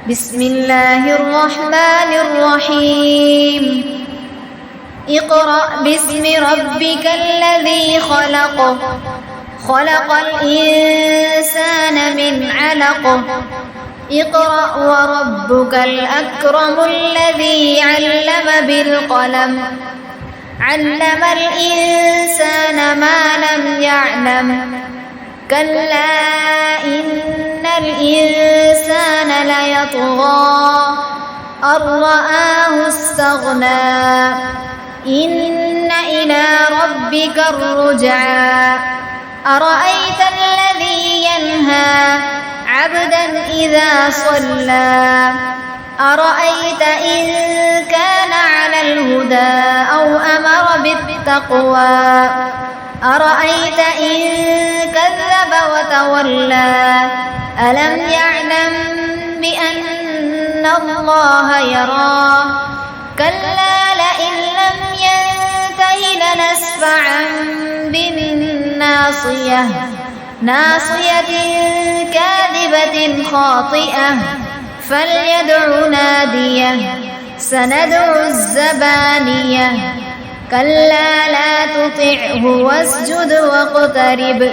بسم الله الرحمن الرحيم اقرأ باسم ربك الذي خلق خلق الإنسان من علق اقرأ وربك الأكرم الذي علم بالقلم علم الإنسان ما لم يعلم كلا إن الإنسان ليطغى أن رآه استغنى إن إلى ربك الرجعى أرأيت الذي ينهى عبدا إذا صلى أرأيت إن كان على الهدى أو أمر بالتقوى أرأيت إن كذب وتولى ألم يعلم بأن الله يرى كلا لئن لم ينته لنسفعا بالناصية ناصية كاذبة خاطئة فليدع ناديه سندع الزبانية كلا لا تطعه واسجد واقترب